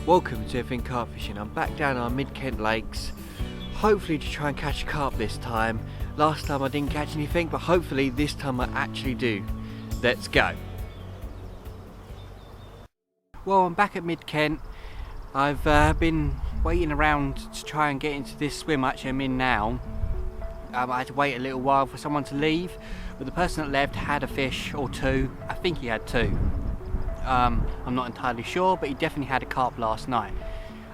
Welcome to Everything Carp Fishing. I'm back down our mid-Kent lakes, hopefully to try and catch a carp this time. Last time I didn't catch anything, but hopefully this time I actually do. Let's go. Well, I'm back at mid-Kent. I've been waiting around to try and get into this swim actually I'm in now. I had to wait a little while for someone to leave, but the person that left had a fish or two. I think he had two. I'm not entirely sure, but he definitely had a carp last night.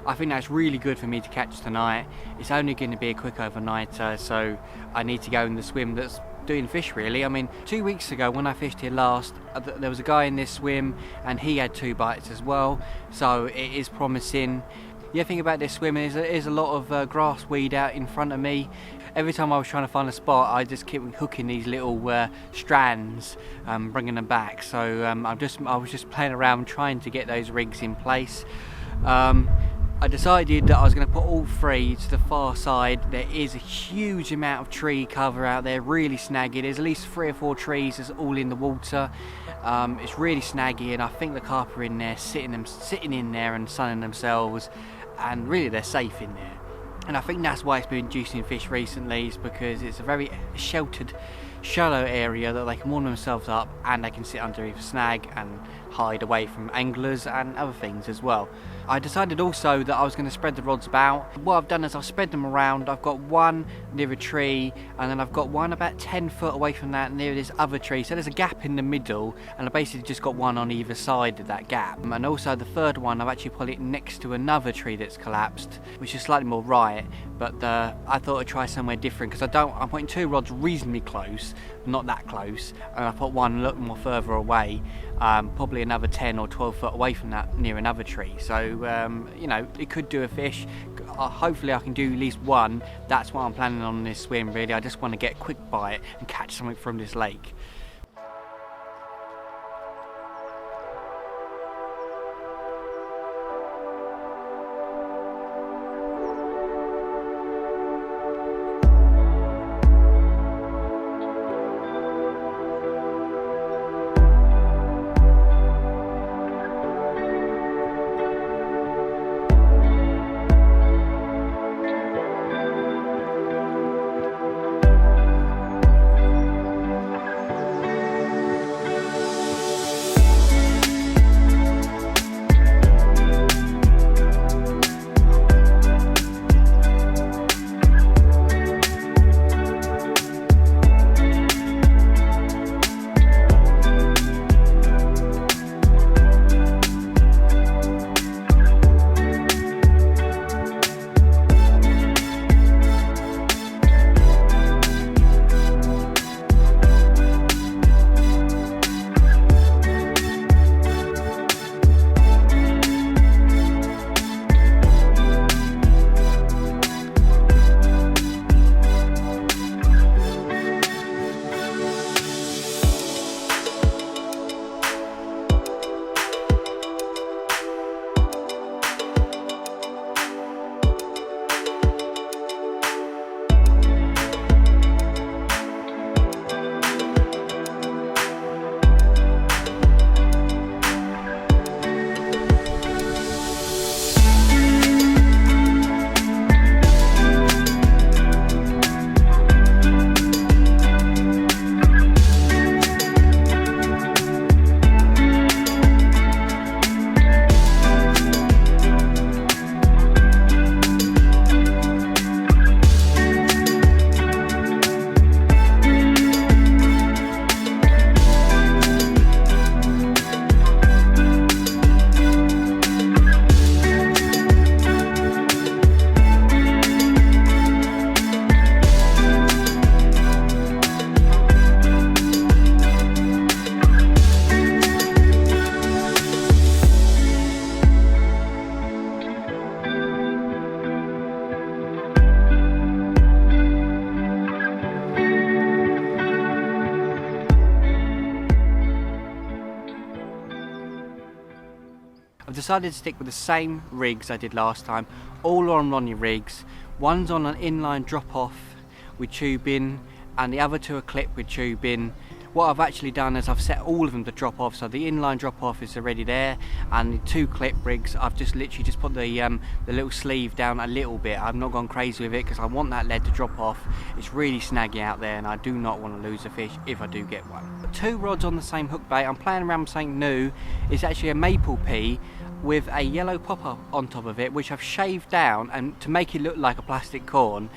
I think that's really good for me to catch tonight. It's only going to be a quick overnighter, so I need to go in the swim that's doing fish really. I mean, 2 weeks ago when I fished here last, there was a guy in this swim and he had 2 bites as well, so it is promising. The other thing about this swim is there's a lot of grass weed out in front of me. Every time I was trying to find a spot, I just keep hooking these little strands, bringing them back. So I was just playing around trying to get those rigs in place. I decided that I was going to put all 3 to the far side. There is a huge amount of tree cover out there, really snaggy. There's at least 3 or 4 trees that's all in the water. It's really snaggy, and I think the carp are in there, sitting in there and sunning themselves, and really they're safe in there. And I think that's why it's been inducing fish recently, is because it's a very sheltered, shallow area that they can warm themselves up and they can sit underneath a snag and hide away from anglers and other things as well. I decided also that I was going to spread the rods about. What I've done is I've spread them around. I've got one near a tree, and then I've got one about 10 foot away from that near this other tree. So there's a gap in the middle, and I basically just got one on either side of that gap. And also the third one, I've actually put it next to another tree that's collapsed, which is slightly more right. But I thought I'd try somewhere different, because I'm putting 2 rods reasonably close, not that close, and I put one a little more further away, probably another 10 or 12 foot away from that near another tree. So you know, it could do a fish. Hopefully I can do at least one. That's what I'm planning on this swim really. I just want to get a quick bite and catch something from this lake. I've decided to stick with the same rigs I did last time. All on Ronnie rigs. One's on an inline drop off with tubing, and the other 2 are clipped with tubing. what I've actually done is I've set all of them to drop off, so the inline drop off is already there, and the 2 clip rigs I've just literally just put the little sleeve down a little bit. I've not gone crazy with it because I want that lead to drop off. It's really snaggy out there and I do not want to lose a fish if I do get one. 2 rods on the same hook bait. I'm playing around with something new. It's actually a maple pea with a yellow popper on top of it, which I've shaved down and to make it look like a plastic corn.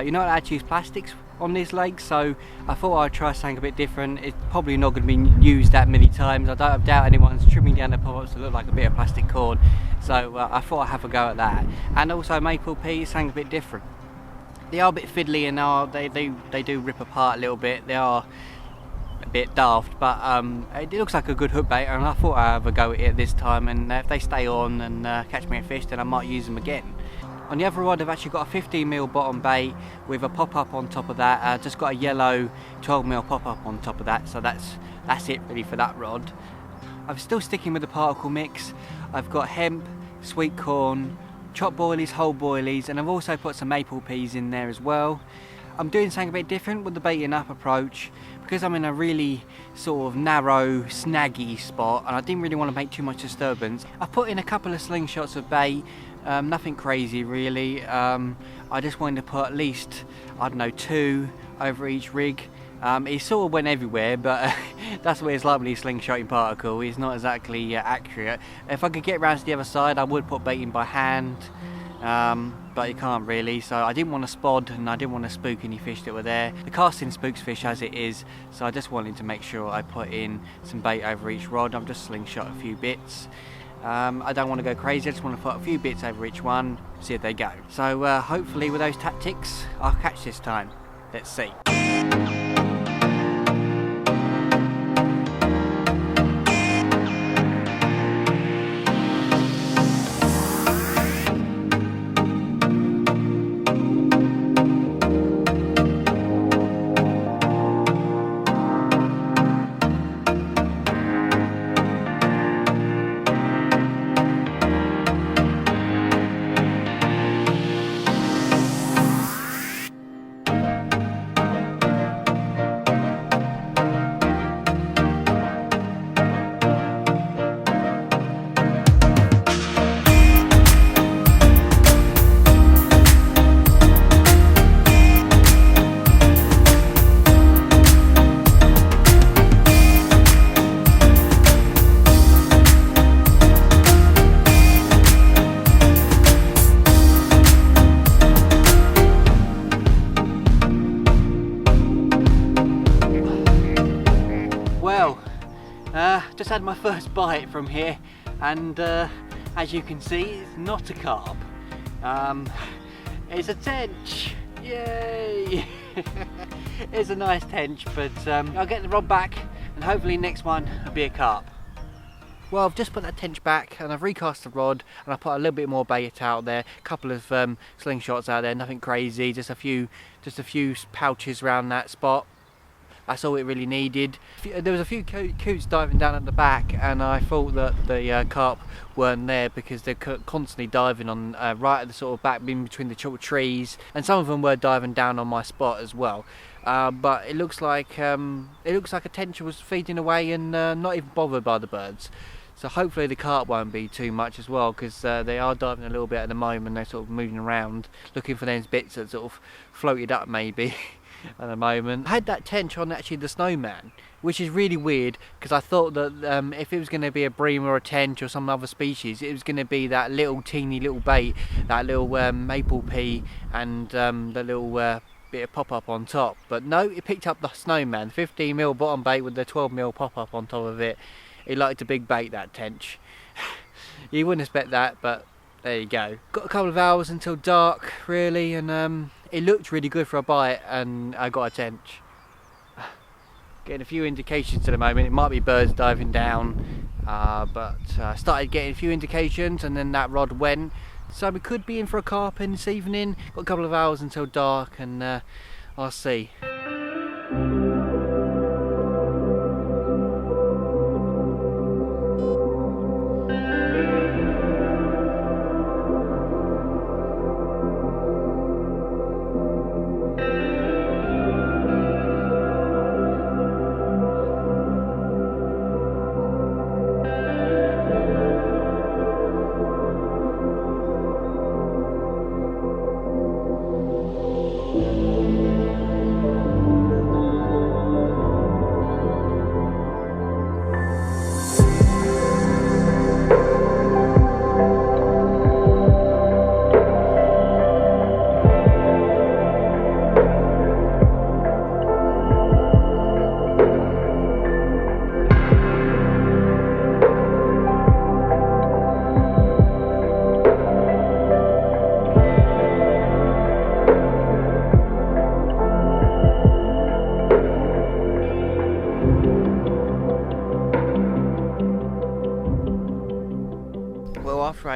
You know, I actually use plastics on these legs, so I thought I'd try something a bit different. It's probably not going to be used that many times. I doubt anyone's trimming down the pop-ups to look like a bit of plastic corn, so I thought I'd have a go at that. And also maple pea is something a bit different. They are a bit fiddly and they do rip apart a little bit. They are a bit daft, but it looks like a good hook bait, and I thought I'd have a go at it this time, and if they stay on and catch me a fish, then I might use them again. On the other rod I've actually got a 15mm bottom bait with a pop-up on top of that. Just got a yellow 12mm pop-up on top of that, so that's it really for that rod. I'm still sticking with the particle mix. I've got hemp, sweet corn, chopped boilies, whole boilies, and I've also put some maple peas in there as well. I'm doing something a bit different with the baiting up approach because I'm in a really sort of narrow, snaggy spot and I didn't really want to make too much disturbance. I've put in a couple of slingshots of bait, nothing crazy really. I just wanted to put at least, I don't know, 2 over each rig. It sort of went everywhere, but that's what it's like with these slingshotting particle. It's not exactly accurate. If I could get around to the other side, I would put bait in by hand. But you can't really, so I didn't want to spod and I didn't want to spook any fish that were there. The casting spooks fish as it is, so I just wanted to make sure I put in some bait over each rod. I've just slingshot a few bits. I don't want to go crazy, I just want to put a few bits over each one, see if they go. So hopefully with those tactics I'll catch this time. Let's see. Just had my first bite from here, and as you can see, it's not a carp. It's a tench. Yay! It's a nice tench, but I'll get the rod back, and hopefully next one will be a carp. Well, I've just put that tench back, and I've recast the rod, and I put a little bit more bait out there, a couple of slingshots out there, nothing crazy, just a few pouches around that spot. That's all it really needed. There was a few coots diving down at the back, and I thought that the carp weren't there because they're constantly diving on right at the sort of back in between the trees, and some of them were diving down on my spot as well. But it looks like a tench was feeding away and not even bothered by the birds. So hopefully the carp won't be too much as well, because they are diving a little bit at the moment. They're sort of moving around, looking for those bits that sort of floated up maybe. At the moment. I had that tench on actually the snowman, which is really weird because I thought that if it was going to be a bream or a tench or some other species, it was going to be that little teeny little bait, that little maple pea and the little bit of pop-up on top. But no, it picked up the snowman, 15mm bottom bait with the 12mm pop-up on top of it. It liked a big bait, that tench. You wouldn't expect that, but there you go. Got a couple of hours until dark really, and it looked really good for a bite, and I got a tench. Getting a few indications at the moment. It might be birds diving down, but I started getting a few indications, and then that rod went. So we could be in for a carp in this evening. Got a couple of hours until dark, and I'll see.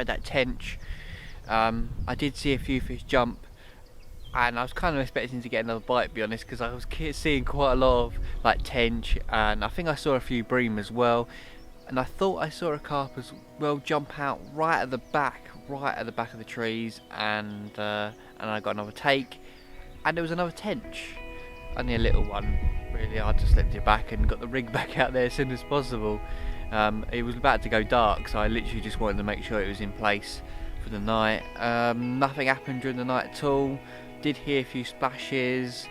tried that tench. I did see a few fish jump, and I was kind of expecting to get another bite, to be honest, because I was seeing quite a lot of like tench, and I think I saw a few bream as well, and I thought I saw a carp as well jump out right at the back of the trees, and I got another take, and there was another tench, only a little one. Really, I just slipped it back and got the rig back out there as soon as possible. It was about to go dark, so I literally just wanted to make sure it was in place for the night. Nothing happened during the night at all. Did hear a few splashes,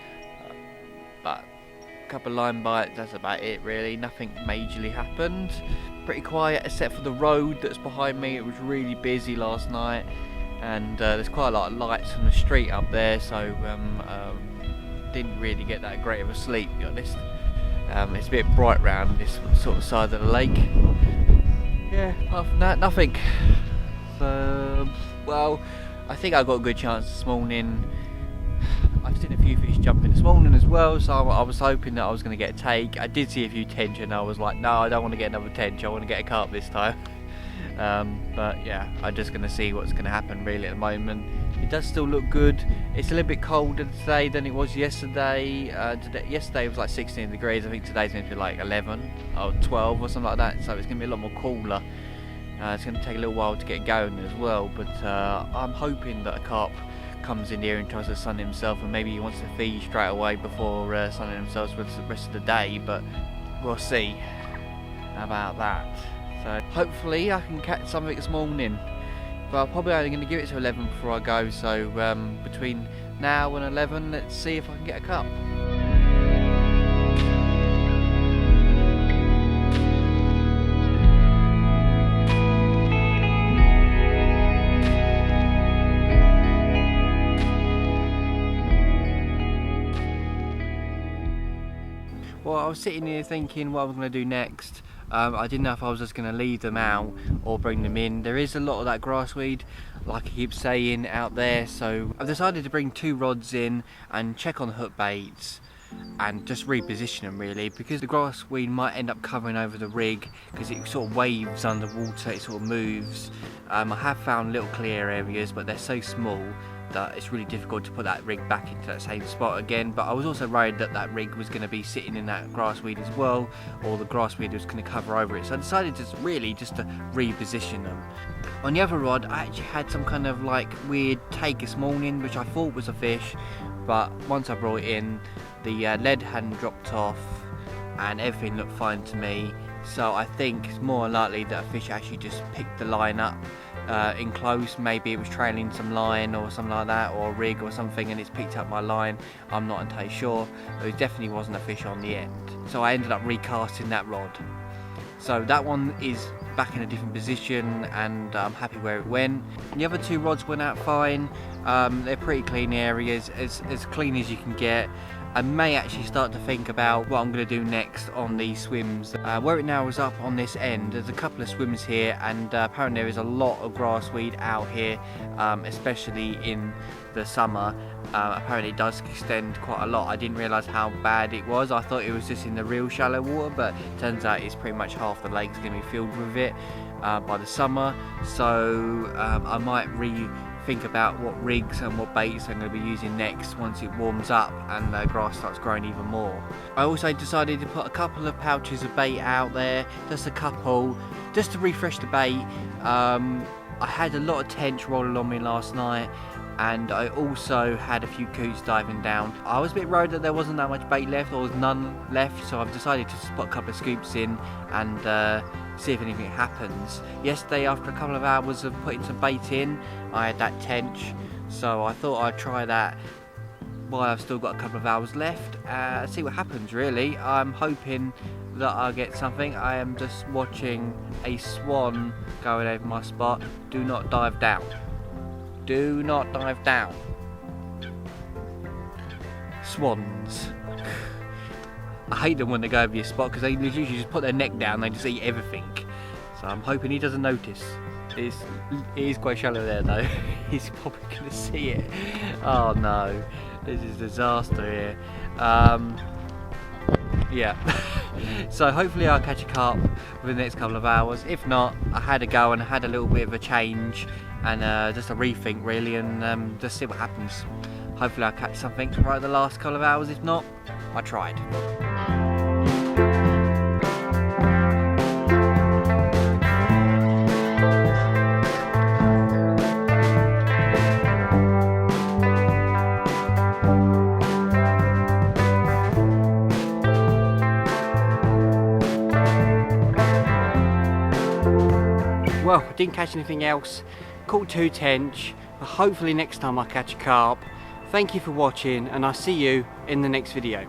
but a couple of line bites, that's about it really. Nothing majorly happened. Pretty quiet except for the road that's behind me. It was really busy last night, and there's quite a lot of lights on the street up there, so didn't really get that great of a sleep, to be honest. It's a bit bright round this sort of side of the lake. Yeah, apart from that, nothing. So, well, I think I got a good chance this morning. I've seen a few fish jumping this morning as well, so I was hoping that I was going to get a take. I did see a few tench, and I was like, no, I don't want to get another tench, I want to get a carp this time. But yeah, I'm just going to see what's going to happen really at the moment. It does still look good. It's a little bit colder today than it was yesterday. Yesterday it was like 16 degrees. I think today's going to be like 11 or 12 or something like that, so it's going to be a lot more cooler. It's going to take a little while to get going as well, but I'm hoping that a carp comes in here and tries to sun himself, and maybe he wants to feed straight away before sunning himself for the rest of the day, but we'll see about that. So hopefully I can catch something this morning, but I'm probably only going to give it to 11 before I go, so between now and 11 let's see if I can get a carp. Well, I was sitting here thinking what I was going to do next. I didn't know if I was just going to leave them out or bring them in. There is a lot of that grassweed, like I keep saying, out there, so I've decided to bring 2 rods in and check on the hook baits and just reposition them really, because the grassweed might end up covering over the rig because it sort of waves underwater, it sort of moves. I have found little clear areas, but they're so small that it's really difficult to put that rig back into that same spot again. But I was also worried that that rig was going to be sitting in that grassweed as well, or the grassweed was going to cover over it, so I decided just to reposition them. On the other rod I actually had some kind of like weird take this morning, which I thought was a fish, but once I brought it in, the lead hadn't dropped off and everything looked fine to me, so I think it's more likely that a fish actually just picked the line up in close. Maybe it was trailing some line or something like that, or a rig or something, and it's picked up my line. I'm not entirely sure, but it definitely wasn't a fish on the end, so I ended up recasting that rod. So that one is back in a different position, and I'm happy where it went. The other 2 rods went out fine. They're pretty clean areas, as clean as you can get. I may actually start to think about what I'm going to do next on these swims. Where it now is up on this end, there's a couple of swims here, and apparently there is a lot of grassweed out here, especially in the summer. Apparently it does extend quite a lot. I didn't realise how bad it was. I thought it was just in the real shallow water, but it turns out it's pretty much half the lake's going to be filled with it by the summer. So I might think about what rigs and what baits I'm going to be using next once it warms up and the grass starts growing even more. I also decided to put a couple of pouches of bait out there, just a couple, just to refresh the bait. I had a lot of tench rolling on me last night, and I also had a few coots diving down. I was a bit worried that there wasn't that much bait left, or was none left, so I've decided to just put a couple of scoops in and see if anything happens. Yesterday, after a couple of hours of putting some bait in, I had that tench, so I thought I'd try that while I've still got a couple of hours left, see what happens really. I'm hoping that I'll get something. I am just watching a swan going over my spot. Do not dive down. Do not dive down. Swans. I hate them when they go over your spot because they literally just put their neck down, they just eat everything. So I'm hoping he doesn't notice. It is quite shallow there though. He's probably going to see it. Oh no, this is a disaster here. Yeah. So hopefully I'll catch a carp within the next couple of hours. If not, I had a go and had a little bit of a change and just a rethink really, and just see what happens. Hopefully I'll catch something right at the last couple of hours. If not, I tried. Well, I didn't catch anything else, caught 2 tench, but hopefully next time I catch a carp. Thank you for watching, and I'll see you in the next video.